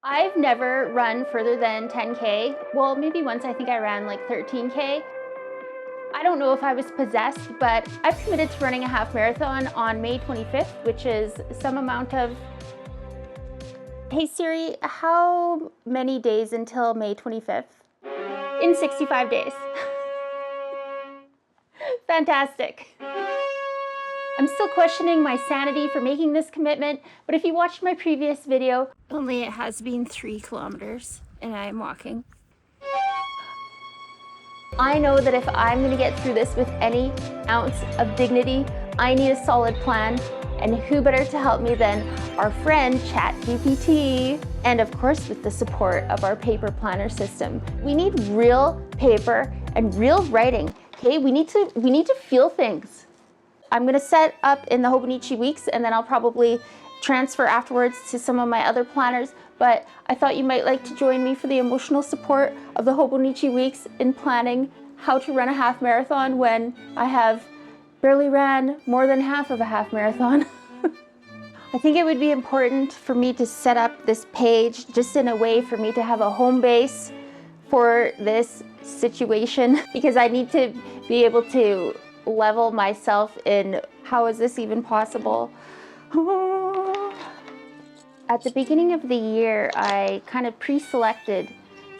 I've never run further than 10K. Well, maybe once I think I ran like 13K. I don't know if I was possessed, but I've committed to running a half marathon on May 25th, which is some amount of... Hey Siri, how many days until May 25th? In 65 days. Fantastic. I'm still questioning my sanity for making this commitment, but if you watched my previous video, only it has been 3 kilometers and I am walking. I know that if I'm gonna get through this with any ounce of dignity, I need a solid plan, and who better to help me than our friend ChatGPT, and of course with the support of our paper planner system. We need real paper and real writing, okay? We need to feel things. I'm gonna set up in the Hobonichi Weeks, and then I'll probably transfer afterwards to some of my other planners, but I thought you might like to join me for the emotional support of the Hobonichi Weeks in planning how to run a half marathon when I have barely ran more than half of a half marathon. I think it would be important for me to set up this page just in a way for me to have a home base for this situation, because I need to be able to level myself in how is this even possible. At the beginning of the year, I kind of pre-selected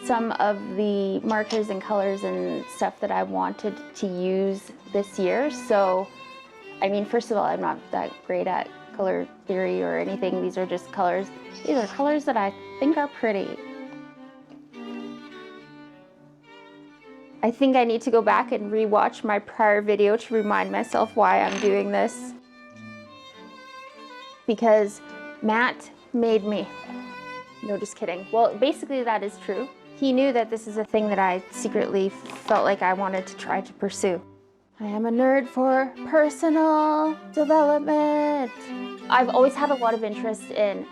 some of the markers and colors and stuff that I wanted to use this year. So, I mean, first of all, I'm not that great at color theory or anything. These are just colors. These are colors that I think are pretty. I think I need to go back and re-watch my prior video to remind myself why I'm doing this. Because Matt made me. No, just kidding. Well, basically that is true. He knew that this is a thing that I secretly felt like I wanted to try to pursue. I am a nerd for personal development. I've always had a lot of interest in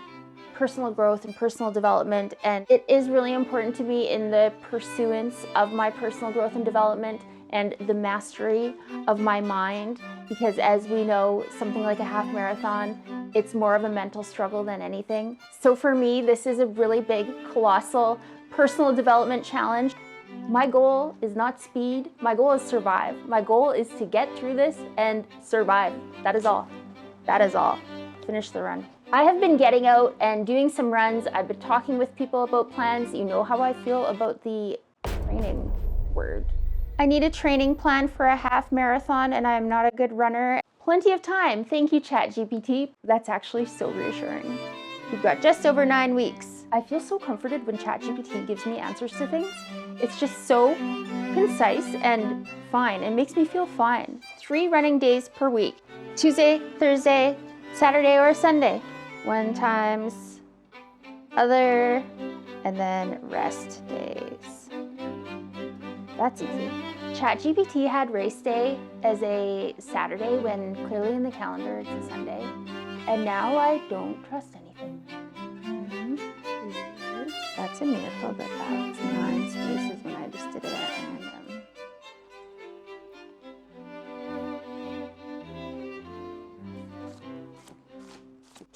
personal growth and personal development, and it is really important to me in the pursuance of my personal growth and development and the mastery of my mind, because as we know, something like a half marathon, it's more of a mental struggle than anything. So for me, this is a really big, colossal personal development challenge. My goal is not speed, my goal is survive. My goal is to get through this and survive. That is all. That is all. Finish the run. I have been getting out and doing some runs. I've been talking with people about plans. You know how I feel about the training word. I need a training plan for a half marathon, and I'm not a good runner. Plenty of time. Thank you, ChatGPT. That's actually so reassuring. We've got just over 9 weeks. I feel so comforted when ChatGPT gives me answers to things. It's just so concise and fine. It makes me feel fine. 3 running days per week. Tuesday, Thursday, Saturday, or Sunday. 1 times other, and then rest days. That's easy. ChatGPT had race day as a Saturday when clearly in the calendar it's a Sunday. And now I don't trust anything. That's a miracle that that's 9 spaces when I just did it at random.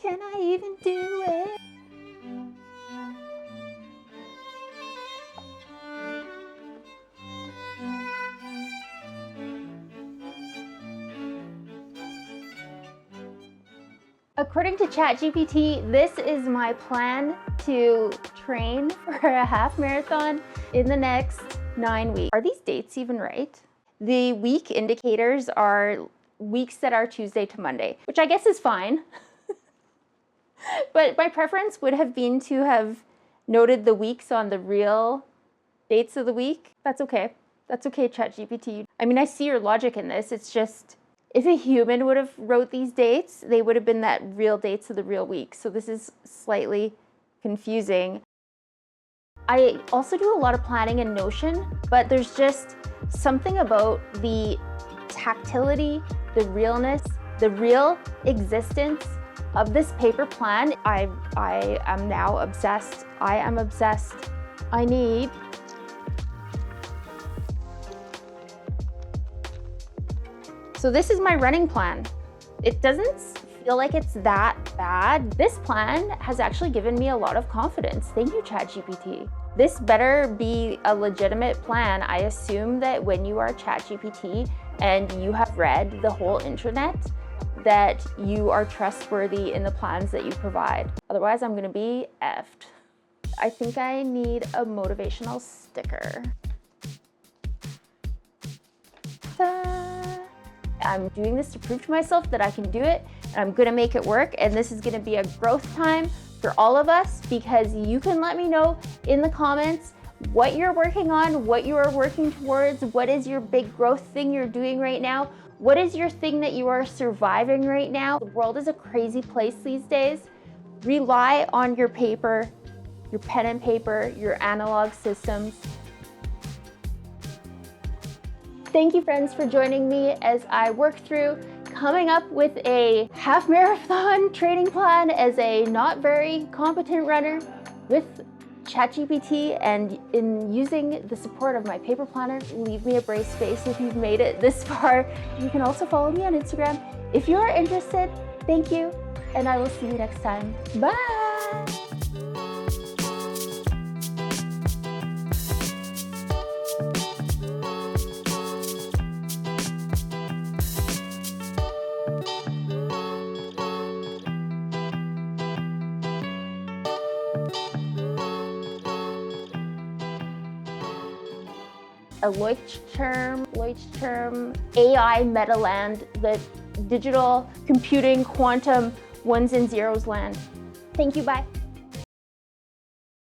Can I even do it? According to ChatGPT, this is my plan to train for a half marathon in the next 9 weeks. Are these dates even right? The week indicators are weeks that are Tuesday to Monday, which I guess is fine. But my preference would have been to have noted the weeks on the real dates of the week. That's okay. That's okay, ChatGPT. I mean, I see your logic in this. It's just, if a human would have wrote these dates, they would have been that real dates of the real week. So this is slightly confusing. I also do a lot of planning in Notion, but there's just something about the tactility, the realness, the real existence of this paper plan. I am now obsessed. I am obsessed. I need So this is my running plan. It doesn't feel like it's that bad. This plan has actually given me a lot of confidence. Thank you, ChatGPT. This better be a legitimate plan. I assume that when you are ChatGPT and you have read the whole internet, that you are trustworthy in the plans that you provide. Otherwise, I'm gonna be effed. I think I need a motivational sticker. Ta-da! I'm doing this to prove to myself that I can do it, and I'm gonna make it work, and this is gonna be a growth time for all of us, because you can let me know in the comments what you're working on, what you are working towards, what is your big growth thing you're doing right now, what is your thing that you are surviving right now. The world is a crazy place these days. Rely on your paper, your pen and paper, your analog systems. Thank you, friends, for joining me as I work through coming up with a half marathon training plan as a not very competent runner with ChatGPT, and in using the support of my paper planner. Leave me a brave space if you've made it this far. You can also follow me on Instagram if you're interested. Thank you, and I will see you next time. Bye! A Leuchtturm, AI metaland, the digital computing quantum ones and zeros land. Thank you, bye.